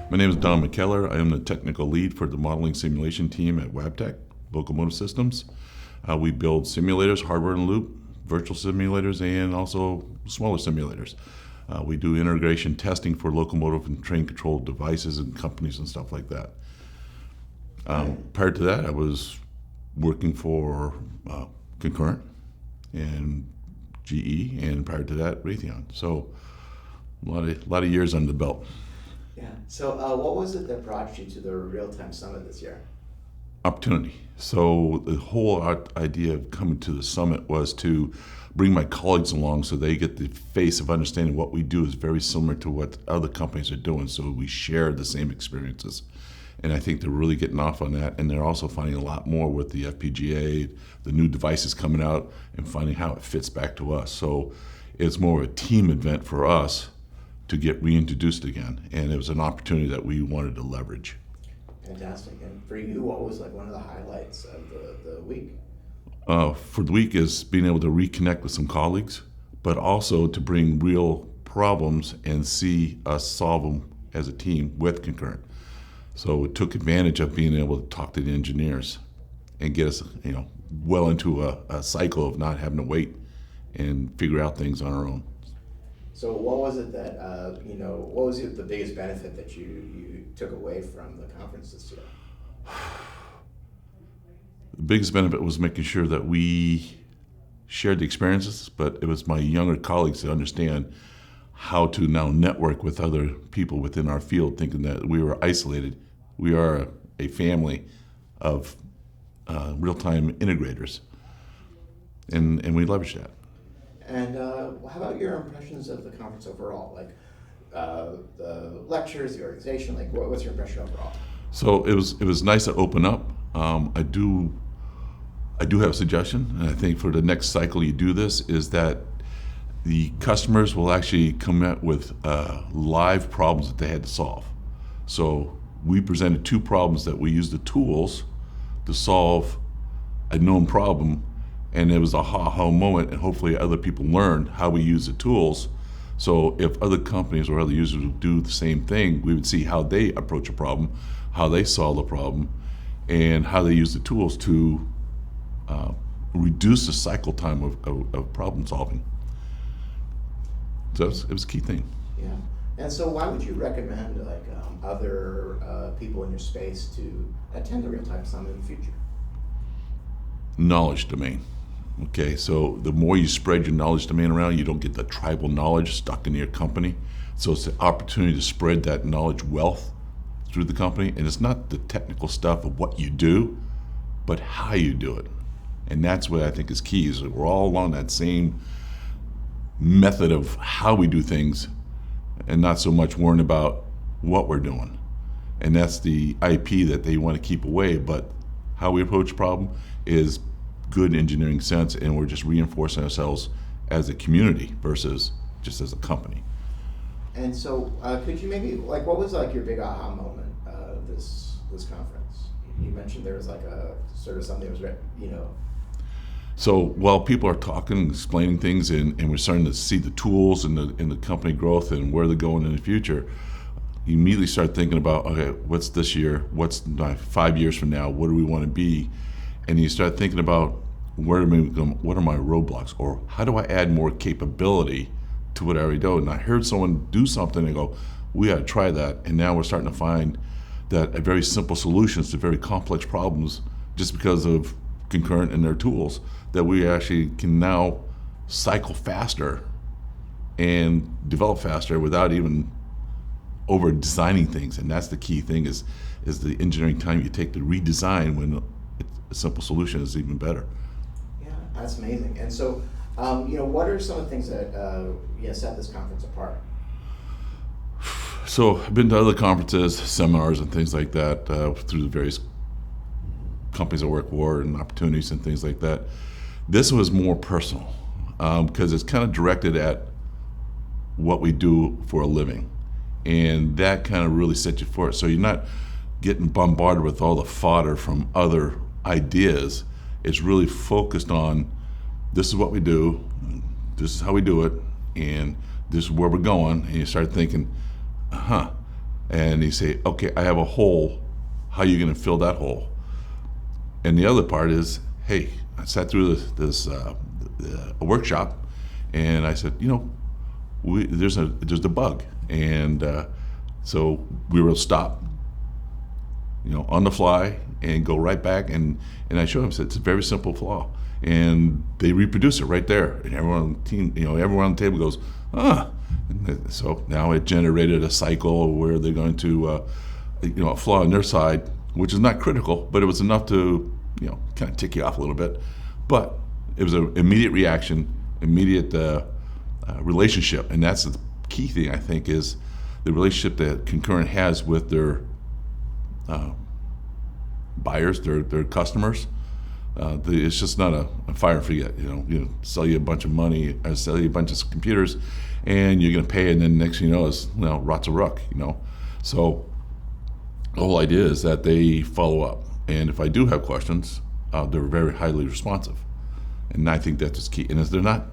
My name is Don MacKellar. I am the technical lead for the modeling simulation team at Wabtec, Locomotive Systems. We build simulators, hardware in loop, virtual simulators, and also smaller simulators. We do integration testing for locomotive and train control devices and companies and stuff like that. Prior to that, I was working for Concurrent and GE, and prior to that, Raytheon. So a lot of years under the belt. Yeah. So what was it that brought you to the Real-Time Summit this year? Opportunity. So the whole idea of coming to the summit was to bring my colleagues along so they get the face of understanding what we do is very similar to what other companies are doing, so we share the same experiences. And I think they're really getting off on that, and they're also finding a lot more with the FPGA, the new devices coming out, and finding how it fits back to us. So it's more of a team event for us to get reintroduced again, and it was an opportunity that we wanted to leverage. Fantastic. And for you, what was like one of the highlights of the week? For the week is being able to reconnect with some colleagues, but also to bring real problems and see us solve them as a team with Concurrent. So it took advantage of being able to talk to the engineers and get us, well into a cycle of not having to wait and figure out things on our own. So what was it that, what was the biggest benefit that you took away from the conference this year? The biggest benefit was making sure that we shared the experiences, but it was my younger colleagues to understand how to now network with other people within our field, thinking that we were isolated. We are a family of real-time integrators, and we leverage that. And how about your impressions of the conference overall? Like the lectures, the organization, like what's your impression overall? So it was nice to open up. I do have a suggestion, and I think for the next cycle you do this, is that the customers will actually come out with live problems that they had to solve. So we presented two problems that we used the tools to solve a known problem, and it was a ha-ha moment, and hopefully other people learned how we use the tools. So if other companies or other users would do the same thing, we would see how they approach a problem, how they solve the problem, and how they use the tools to reduce the cycle time of problem solving. So it was a key thing. Yeah. And so why would you recommend other people in your space to attend the Real-Time Summit in the future? Knowledge domain. Okay, so the more you spread your knowledge domain around, you don't get the tribal knowledge stuck in your company. So it's an opportunity to spread that knowledge wealth through the company. And it's not the technical stuff of what you do, but how you do it. And that's what I think is key, is that we're all along that same method of how we do things and not so much worrying about what we're doing. And that's the IP that they want to keep away, but how we approach a problem is good engineering sense, and we're just reinforcing ourselves as a community versus just as a company. And so could you maybe, what was your big aha moment this conference? You mentioned there was a sort of something that was, So while people are talking and explaining things, and we're starting to see the tools and the company growth and where they're going in the future, you immediately start thinking about, okay, what's this year? What's 5 years from now? What do we want to be? And you start thinking about what are my roadblocks, or how do I add more capability to what I already do? And I heard someone do something and go, we got to try that. And now we're starting to find that a very simple solutions to very complex problems, just because of Concurrent and their tools, that we actually can now cycle faster and develop faster without even over designing things. And that's the key thing, is the engineering time you take to redesign when a simple solution is even better. Yeah, that's amazing. And so, what are some of the things that set this conference apart? So I've been to other conferences, seminars, and things like that through the various companies I work for and opportunities and things like that. This was more personal because it's kind of directed at what we do for a living, and that kind of really sets you for it. So you're not getting bombarded with all the fodder from other ideas. It's really focused on, this is what we do, this is how we do it, and this is where we're going. And you start thinking, and you say, okay, I have a hole. How are you going to fill that hole? And the other part is, hey, I sat through this a workshop, and I said, there's a bug, and so we will stop, on the fly and go right back, and I showed them, said it's a very simple flaw, and they reproduce it right there, and everyone on the team, everyone on the table goes, and so now it generated a cycle where they're going to, a flaw on their side, which is not critical, but it was enough to, kind of tick you off a little bit, but it was an immediate reaction, immediate relationship, and that's the key thing, I think, is the relationship that Concurrent has with their buyers, their customers. It's just not a fire and forget. Sell you a bunch of money, or sell you a bunch of computers, and you're going to pay, and then next thing you know is rot's a ruck. So the whole idea is that they follow up, and if I do have questions, they're very highly responsive, and I think that's key. And they're not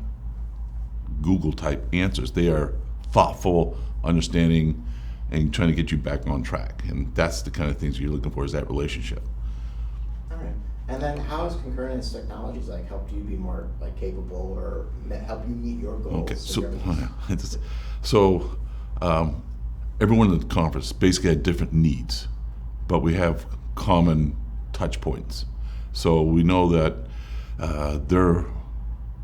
Google type answers; they are thoughtful, understanding, and trying to get you back on track. And that's the kind of things you're looking for, is that relationship. All right. And then how has Concurrent's technologies helped you be more capable, or help you meet your goals? Okay, so everyone in the conference basically had different needs, but we have common touch points. So we know that their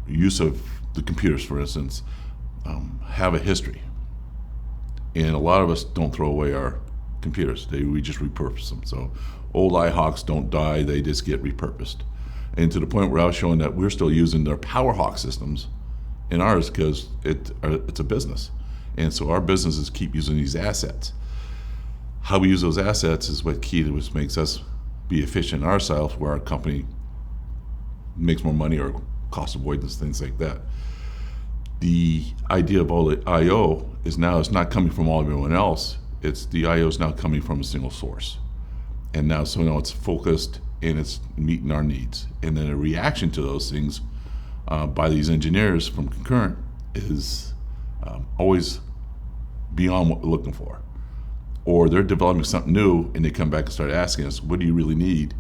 use of the computers, for instance, have a history. And a lot of us don't throw away our computers. We just repurpose them. So old iHawks don't die, they just get repurposed. And to the point where I was showing that we're still using their PowerHawk systems in ours because it's a business. And so our businesses keep using these assets. How we use those assets is what key to which makes us be efficient ourselves, where our company makes more money, or cost avoidance, things like that. The idea of all the I/O is now, it's not coming from all everyone else. It's the I/O is now coming from a single source, and now it's focused and it's meeting our needs. And then a reaction to those things by these engineers from Concurrent is always beyond what we're looking for. Or they're developing something new and they come back and start asking us, what do you really need?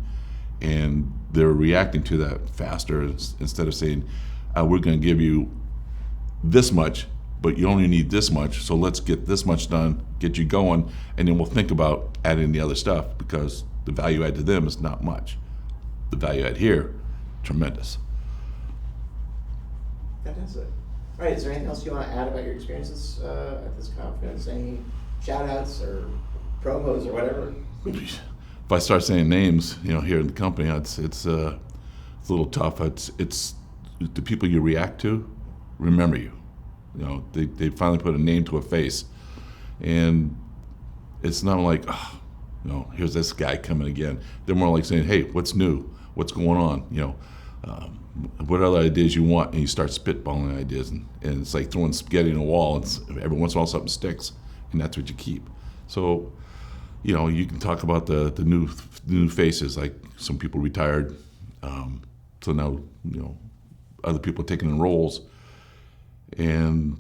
And they're reacting to that faster, instead of saying, we're going to give you this much, but you only need this much, so let's get this much done, get you going, and then we'll think about adding the other stuff, because the value add to them is not much. The value add here, tremendous. Fantastic. All right, is there anything else you want to add about your experiences at this conference? Any shout-outs or promos or whatever? If I start saying names, here in the company, it's a little tough. It's the people you react to remember you. They finally put a name to a face, and it's not like, here's this guy coming again. They're more like saying, hey, what's new? What's going on? What other ideas you want? And you start spitballing ideas, and it's like throwing spaghetti in a wall. Every once in a while something sticks, and that's what you keep. So, you can talk about the new faces, like some people retired, so now other people are taking in roles. And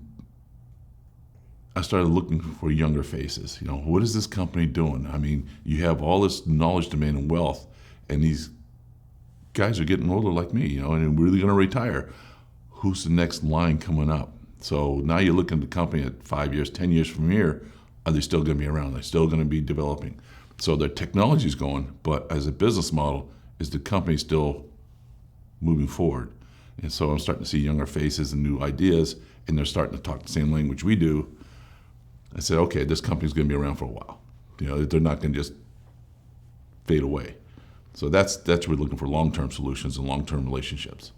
I started looking for younger faces. What is this company doing? I mean, you have all this knowledge domain and wealth, and these guys are getting older like me, and they're really going to retire. Who's the next line coming up? So now you're looking at the company at 5 years, 10 years from here, are they still going to be around? Are they still going to be developing? So their technology is going, but as a business model, is the company still moving forward? And so I'm starting to see younger faces and new ideas, and they're starting to talk the same language we do. I said, okay, this company's going to be around for a while. They're not going to just fade away. So that's we're looking for long-term solutions and long-term relationships.